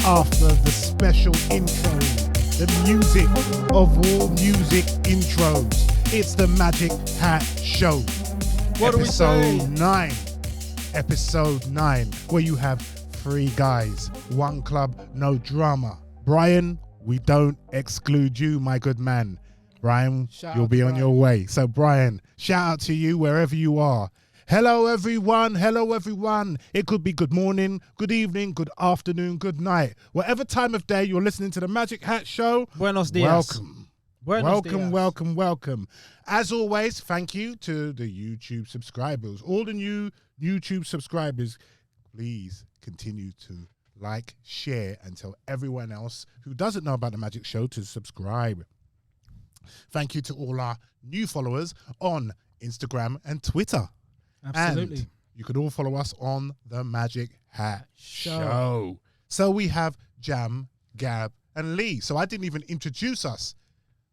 After the special intro, the music of all music intros, it's the Magic Hat Show. What do we say? Episode 9, where you have 3 guys, 1 club, no drama. Brian, we don't exclude you, my good man. Brian, you'll be on your way. So Brian, shout out to you wherever you are. Hello everyone, It could be good morning, good evening, good afternoon, good night. Whatever time of day you're listening to the Magic Hat Show, Buenos dias. Welcome. As always, thank you to the YouTube subscribers. All the new YouTube subscribers, please continue to like, share, and tell everyone else who doesn't know about the Magic Show to subscribe. Thank you to all our new followers on Instagram and Twitter. Absolutely. And you can all follow us on the Magic Hat Show. So we have Jam, Gab, and Lee. So I didn't even introduce us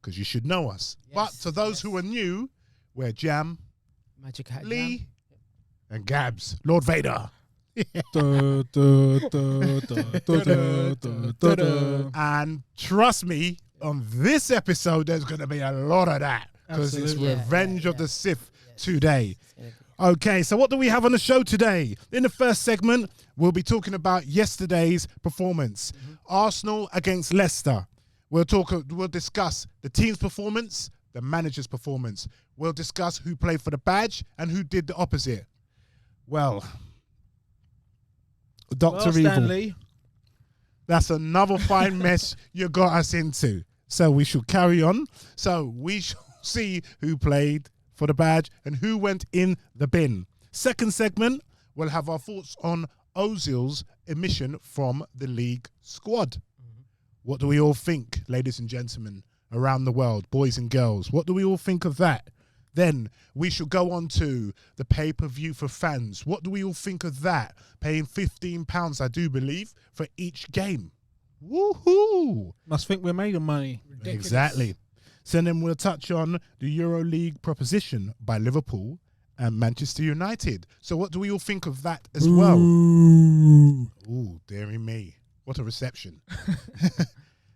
because you should know us. Yes, but to those who are new, we're Jam, Magic Hat, Lee, Jam, and Gabs, Lord Vader. And trust me, on this episode, there's going to be a lot of that because it's Revenge of the Sith today. Okay, so what do we have on the show today? In the first segment, we'll be talking about yesterday's performance. Arsenal against Leicester. We'll discuss the team's performance, the manager's performance. We'll discuss who played for the badge and who did the opposite. Well, Dr. Evil, Stanley, that's another fine mess you got us into. So we should carry on. So we shall see who played for the badge and who went in the bin. Second segment, we'll have our thoughts on Ozil's emission from the league squad. What do we all think, ladies and gentlemen, around the world, boys and girls? What do we all think of that? Then we shall go on to the pay-per-view for fans. What do we all think of that? Paying £15, I do believe, for each game. Woohoo! must think we're made of money. ridiculous. Exactly. So then we'll touch on the EuroLeague proposition by Liverpool and Manchester United. So what do we all think of that as well? Ooh, dearie me. What a reception.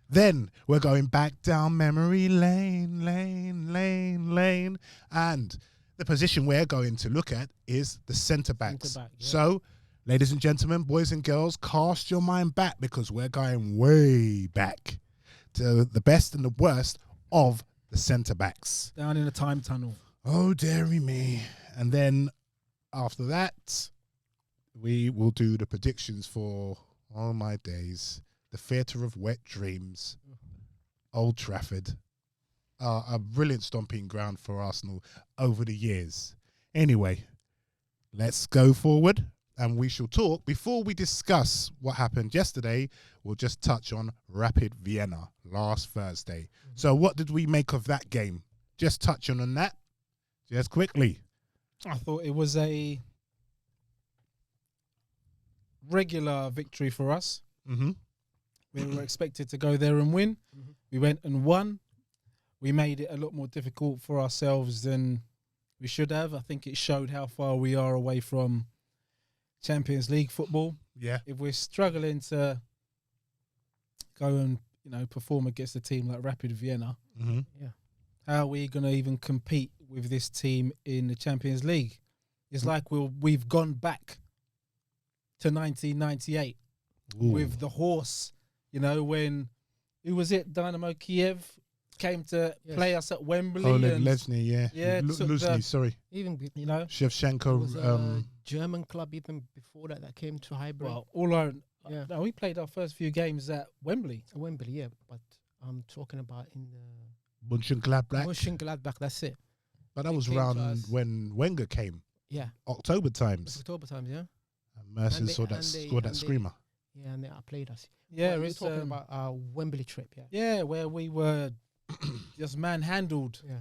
Then we're going back down memory lane. And the position we're going to look at is the centre-backs. Centre-back, yeah. So, ladies and gentlemen, boys and girls, cast your mind back because we're going way back to the best and the worst of the centre-backs. Down in the time tunnel. Oh, dearie me. And then after that, we will do the predictions for, oh my days, the Theatre of Wet Dreams, Old Trafford, a brilliant stomping ground for Arsenal over the years. Anyway, let's go forward and we shall talk. Before we discuss what happened yesterday, we'll just touch on Rapid Vienna last Thursday. So what did we make of that game? Just touching on that, just quickly. I thought it was a regular victory for us. Mm-hmm. We were expected to go there and win. We went and won. We made it a lot more difficult for ourselves than we should have. I think it showed how far we are away from Champions League football. Yeah. If we're struggling to go and perform against a team like Rapid Vienna, Mm-hmm. how are we going to even compete with this team in the Champions League? It's like we've gone back to 1998 with the horse. When who was it? Dynamo Kiev came to play us at Wembley. Oleg Lesny, Luzny, sorry. Even Shevchenko. there was a German club even before that came to Highbury. Well, Yeah. we played our first few games at Wembley. Wembley, yeah, but I'm talking about in the Mönchengladbach. Mönchengladbach. That's it. But that was came to around us. when Wenger came, Yeah, October times. October times. Yeah, And Mercer And they- scored and they- that and they- screamer. yeah, and they outplayed us. Yeah, But you're it's talking about our Wembley trip. Yeah, yeah, where we were just manhandled yeah.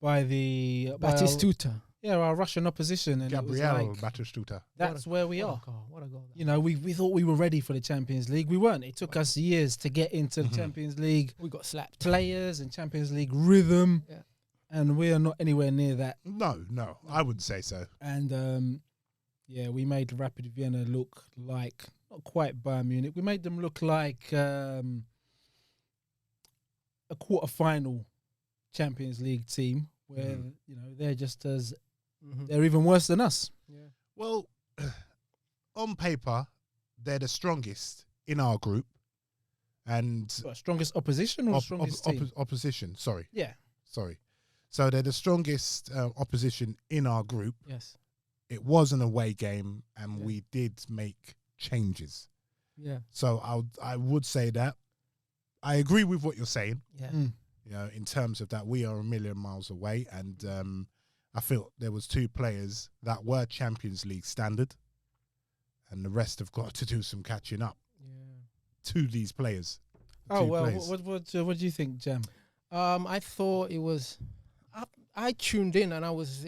by the Batistuta. our Russian opposition, and Gabriel it was like, Batistuta. that's where we What are. a goal! What a goal! you know, we thought we were ready for the Champions League. We weren't. It took us years to get into the Champions League. We got slapped. Players and Champions League rhythm. Yeah. And we are not anywhere near that. No, I wouldn't say so. And, yeah, we made Rapid Vienna look like, not quite Bayern Munich, we made them look like a quarter-final Champions League team where, you know, they're just as, they're even worse than us. Yeah. Well, on paper, they're the strongest in our group. And What, strongest opposition or strongest team? opposition, sorry. Yeah. Sorry. So they're the strongest opposition in our group. Yes. It was an away game, and we did make changes. Yeah. So I would say that. I agree with what you're saying. Yeah. You know, in terms of that, we are a million miles away, and I feel there was 2 players that were Champions League standard, and the rest have got to do some catching up to these players. Oh, Two well, players. what do you think, Jam? I thought it was. I tuned in and I was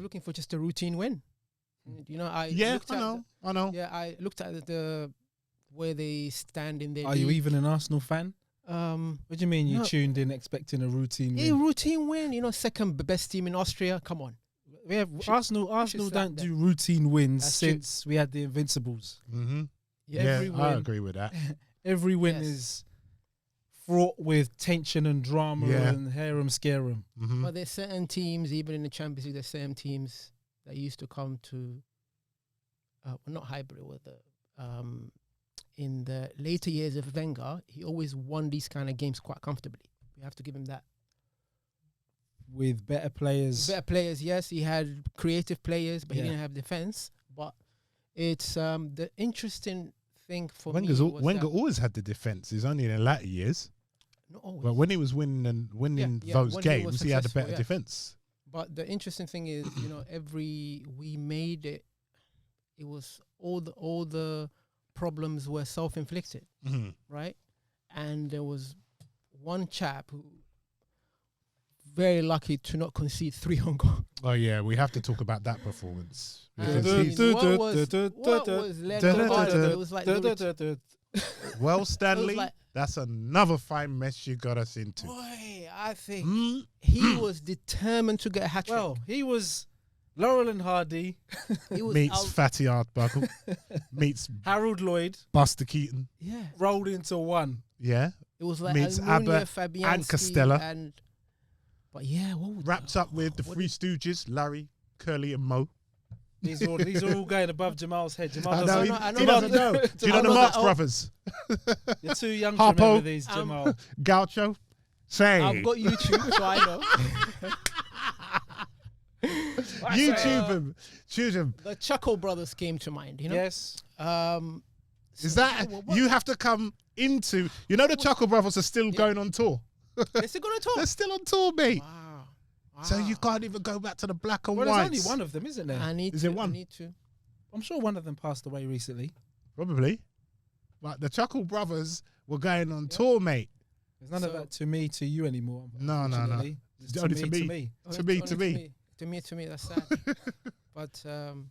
looking for just a routine win. You know, I know. Yeah, I looked at the where they stand in their. Are you even an Arsenal fan? What do you mean you no. tuned in expecting a routine A win? routine win, you know, second best team in Austria. Come on. We have Arsenal slap don't them. do routine wins That's true. since we had the Invincibles. Mm-hmm. Yeah, Yeah, every I win. agree with that. Every win Yes. is fraught with tension and drama Yeah. and harem scarum. Mm-hmm. But there's certain teams, even in the Champions League, there's certain teams that used to come to, well, not hybrid, with in the later years of Wenger, he always won these kind of games quite comfortably. We have to give him that. With better players. Better players, yes. He had creative players, but Yeah. he didn't have defense. But it's the interesting thing for Wenger me was that always had the defence. It's only in the latter years. not always. But when he was winning those when he was games, he had a successful, better yeah. defence. But the interesting thing is, you know, we made it. It was all the problems were self-inflicted, Mm-hmm. right? And there was one chap who very lucky to not concede 3 on goal. Oh yeah, we have to talk about that performance. And Because what was led on, it was like well, Stanley, like- that's another fine mess you got us into. boy, I think Mm. he was determined to get a hat trick. Well, he was Laurel and Hardy, He was Meets out, Fatty Arbuckle, meets Harold Lloyd Buster Keaton. yeah. rolled into one. Yeah, It was like Meets Almunia, Abba Fabianski, and Costello. But yeah, what would wrapped up with the what Three Stooges, Larry, Curly, and Mo. These are all going above Jamal's head. Jamal I know, doesn't. he, I know he doesn't know. Do you know I the know Marx that- Brothers? You're too young to Harpo. remember these, Jamal. Gaucho? Say. I've got YouTube, so I know. YouTube him. Shoot him. The Chuckle Brothers came to mind, you know? Yes. Is that, you have to come into, you know the Chuckle Brothers are still going on tour. They're still going to They're talk? still on tour, mate. Wow. So you can't even go back to the black and Well, there's whites. only one of them, isn't there? I need Is to. it one? I need to. I'm sure one of them passed away recently. Probably. But the Chuckle Brothers were going on tour, mate. There's none of So- that to me, to you anymore. No. unfortunately. It's Only to to me, me. to me. To me, Only to me. To me, that's sad. But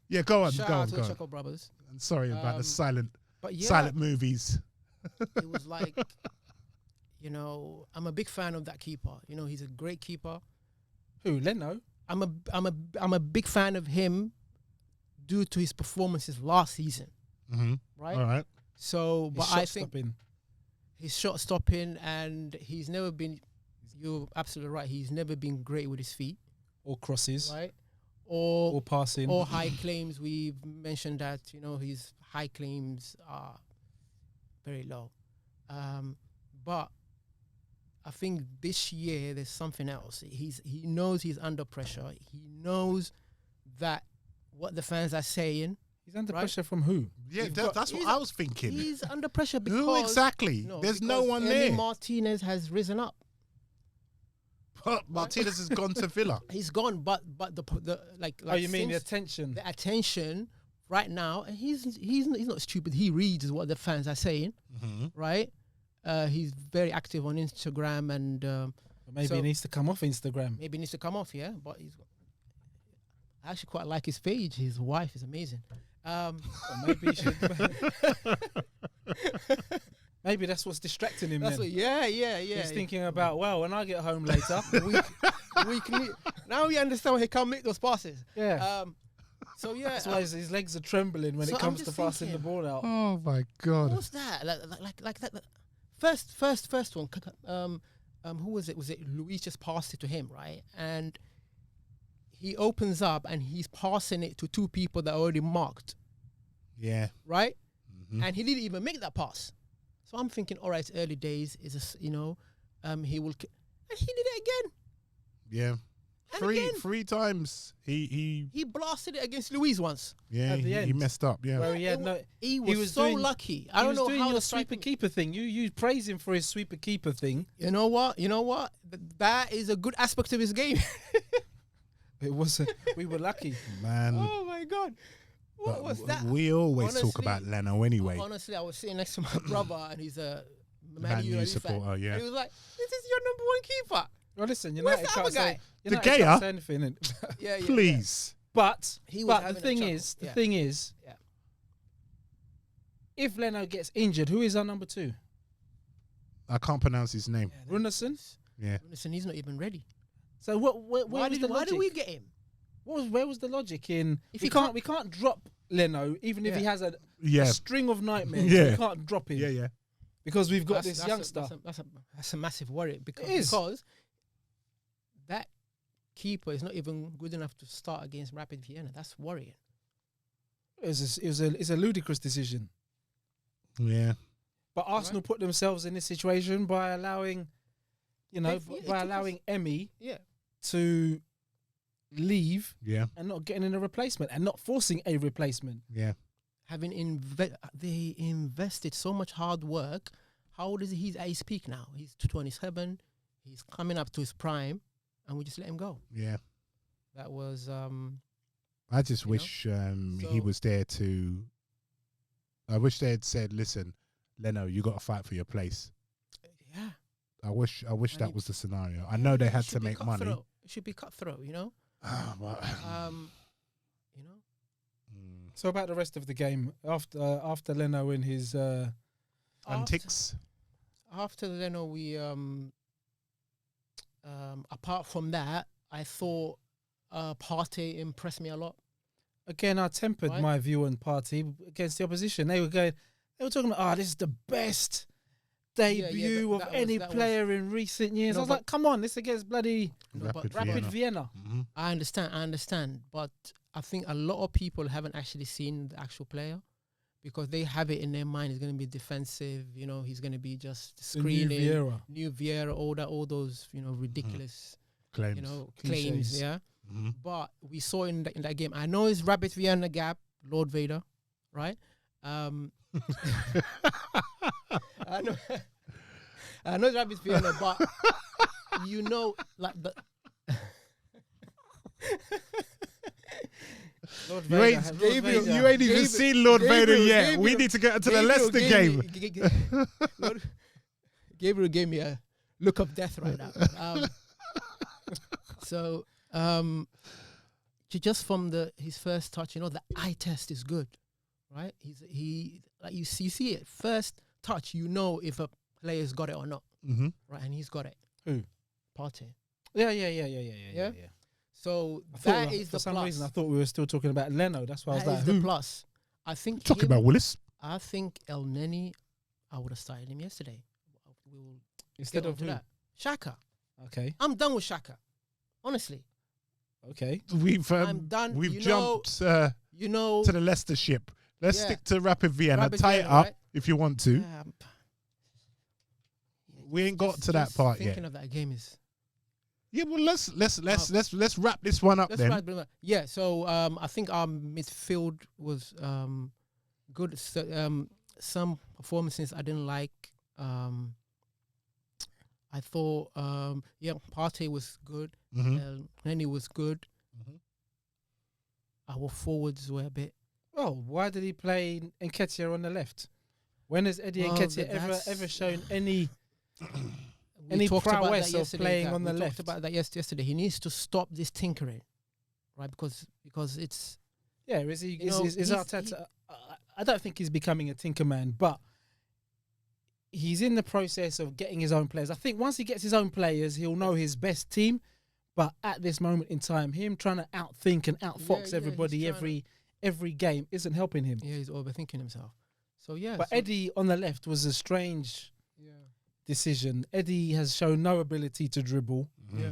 Yeah, go on, shout go out on, to go the on. Chuckle Brothers. I'm sorry about the silent But yeah, silent movies. it was like, you know, I'm a big fan of that keeper. You know, he's a great keeper. Who? Leno? I'm a big fan of him due to his performances last season, Mm-hmm. right? All right. So, but His I shot think stopping. his shot stopping, and he's never been. You're absolutely right. He's never been great with his feet, Or crosses. right? Or Or passing. high claims. We've mentioned that, you know, his high claims are very low. But I think this year there's something else. He knows he's under pressure. He knows that what the fans are saying. He's under Right? pressure from who? Yeah, You've got- that's what he's- I was thinking. He's under pressure because Who exactly? There's no because one Emi there. Martinez has risen up. But Martinez has gone to Villa. He's gone, but the like. Oh, you mean the since attention? the attention right now? And he's not stupid. He reads what the fans are saying, Mm-hmm. right? He's very active on Instagram, and Maybe so- he needs to come off Instagram. maybe needs to come off. Yeah, but I actually quite like his page. His wife is amazing. Or maybe he should. Maybe that's what's distracting him. That's then. what, yeah. He's thinking about, well, when I get home later, we can, now we understand why he can't make those passes. yeah. So yeah, That's why his legs are trembling when so it I'm comes to just passing the thinking, ball out. Oh my God. what was that? Like that. First one. Who was it? Was it Luis just passed it to him, right? And he opens up and he's passing it to two people that are already marked, Yeah. right? Mhm. And he didn't even make that pass. So I'm thinking, all right, it's early days. He will, and he did it again. Yeah. And again. Three times. He Blasted it against Luis once. yeah. At the He end. messed up. Yeah. Where he had no. He was so doing- lucky. I He don't was know doing how your the sweeper striker- keeper thing. You praise him for his sweeper keeper thing. You know what? That is a good aspect of his game. It wasn't. We were lucky. Man. Oh my God. What But was that? We always talk Honestly- about Leno anyway. Honestly, I was sitting next to my brother and he's a Man U fan. supporter, yeah. And he was like, "This is your number one keeper." Well, listen, Where's United the can't other say. guy? United De Gea? can't say anything. innit? Yeah. Please. But He was but having the a thing chuckle. is, Yeah. Yeah. if Leno gets injured, who is our number two? I can't pronounce his name. Runarsson. Yeah. Listen, he's not even ready. So where Why was did the logic? we get him? Where was the logic in? If we he can't drop Leno even if he Yeah. has a Yeah. string of nightmares. Yeah. We can't drop him Yeah. because we've got That's- this that's a- youngster. That's a massive worry because, It is. that keeper is not even good enough to start against Rapid Vienna. That's worrying. It's a ludicrous decision. Yeah. But Arsenal put themselves in this situation by allowing, It took us- allowing Emmy Yeah. to leave Yeah. and not getting in a replacement and not forcing a replacement. Yeah. Having they invested so much hard work. How old is he? He's at his peak now. He's 27. He's coming up to his prime, and we just let him go. Yeah. That was I just You know? wish he So- was there to. I wish they had said, "Listen, Leno, you got to fight for your place." yeah. I wish And that it- was the scenario. I know they It had should to be make money. cutthroat. It should be cutthroat, you know. But, You know. mm. So about the rest of the game after Leno in his Antics. After Leno, we apart from that, I thought Partey impressed me a lot. again, I tempered Right. my view on Party against the opposition. They were talking about, this is the best debut of any player in recent years. No, I was but- like, come on, this against bloody No, but Rapid Vienna. Mhm. I understand, but I think a lot of people haven't actually seen the actual player because they have it in their mind. He's going to be defensive. You know, he's going to be just The new screening, Vieira. new Vieira, all those ridiculous Claims. claims. Cliches. Yeah, Mhm. but we saw in that game. I know it's Rapid Vienna gap, Lord Vader, right? I know, I know it's Rapid Vienna, but like the. Lord You Vader ain't, has- Lord Gabriel, Vader- you ain't even Gabriel- seen Lord Vader Gabriel- yet. We Gabriel- need to get into the Leicester game. Gabriel gave me a look of death right now. So just from his first touch, the eye test is good, right? He like you see it first touch, if a player's got it or not, Mm-hmm. right? And he's got it. Who? Partey. Yeah. So I thought that is for the some plus. reason I thought we were still talking about Leno. That's why I was That like, is the who? plus. I think Talking him- about Willis. I think El Neni, I would have started him yesterday. We'll Instead get of onto who? that. Shaka. Okay. I'm done with Shaka. Honestly, Okay. We've I'm done. We've jumped to the Leicester ship. Let's Yeah. stick to Rapid Vienna. Rapid Tie it Vienna, up right? if you want to. um, We ain't got to that just part thinking yet. of that game is. Yeah, well, let's wrap this one up Let's then. yeah. So I think our midfield was good. So, some performances I didn't like. I thought Partey was good. Mm-hmm. Nenny was good. Mhm. Our forwards were a bit. Oh, why did he play Nketiah on the left? When has Eddie Well, Nketiah that's- ever shown any? We Any talked about prowess that of yesterday, playing Gab. on the we left? talked about that yesterday. He needs to stop this tinkering, right? Because it's Yeah, is he? You know, Is Arteta? I don't think he's becoming a Tinkerman, but he's in the process of getting his own players. I think once he gets his own players, he'll know his best team. But at this moment in time, him trying to outthink and outfox everybody every game isn't helping him. Yeah, he's overthinking himself. So yeah. But Eddie on the left was a strange decision. Eddie has shown no ability to dribble. Yeah.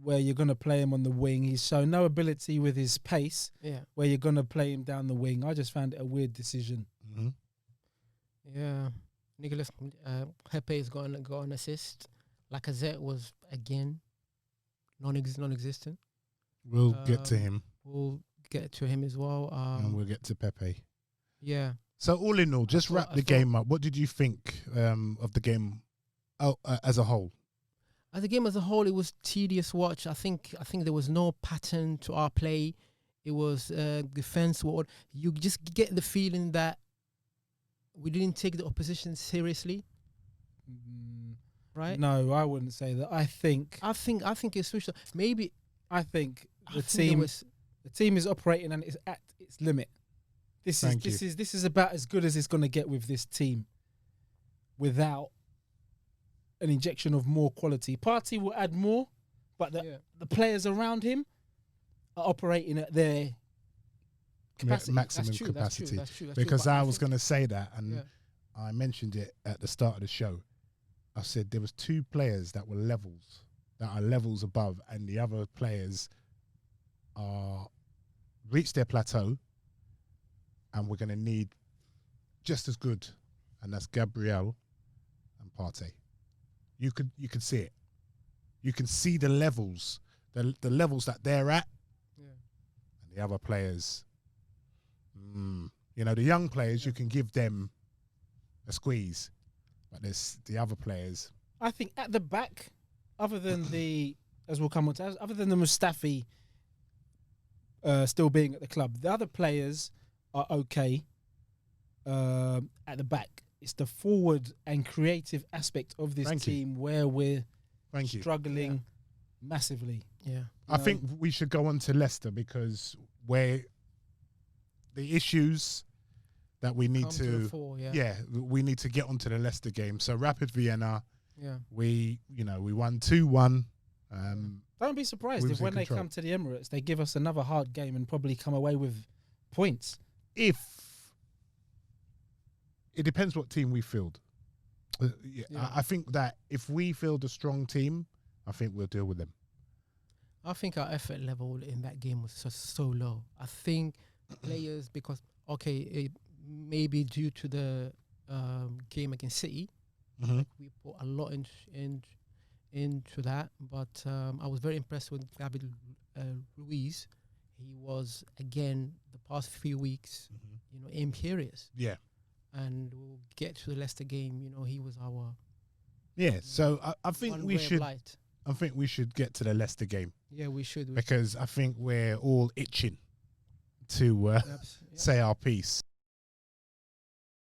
Where you're going to play him on the wing. He's shown no ability with his pace. Yeah. Where you're going to play him down the wing. I just found it a weird decision. Mm-hmm. Yeah. Nicolas Pepe is got an assist. Lacazette was again non-existent. We'll get to him. We'll get to him as well. And we'll get to Pepe. Yeah. So all in all, just wrap the game up. What did you think of the game as a whole? As a game as a whole, it was tedious watch. I think there was no pattern to our play. It was defense. You just get the feeling that we didn't take the opposition seriously. Right? No, I wouldn't say that. I think it's switched. Maybe I think the team is operating and it's at its limit. This is about as good as it's going to get with this team, without an injection of more quality. Partey will add more, but the players around him are operating at their capacity. Maximum capacity. That's true. Because I was going to say that, and I mentioned it at the start of the show. I said there was 2 players that are levels above, and the other players are reached their plateau, and we're going to need just as good, and that's Gabriel and Partey. You could see it. You can see the levels, the levels that they're at, and the other players. The young players, you can give them a squeeze, but there's the other players. I think at the back, other than the Mustafi still being at the club, the other players are okay at the back. It's the forward and creative aspect of this team where we're struggling massively. Yeah, I think we should go on to Leicester, because where the issues that we need we need to get onto the Leicester game. So Rapid Vienna, we won 2-1. Don't be surprised if when they come to the Emirates, they give us another hard game and probably come away with points. If it depends what team we field. I think that if we field a strong team, I think we'll deal with them. I think our effort level in that game was just so low. I think players, because it may be due to the game against City, we put a lot into that. But I was very impressed with Gabriel Ruiz. He was again the past few weeks, imperious. Yeah. And we'll get to the Leicester game. He was our. Yeah, so I think we should. I think we should get to the Leicester game. Yeah, we should. Because I think we're all itching to say our piece.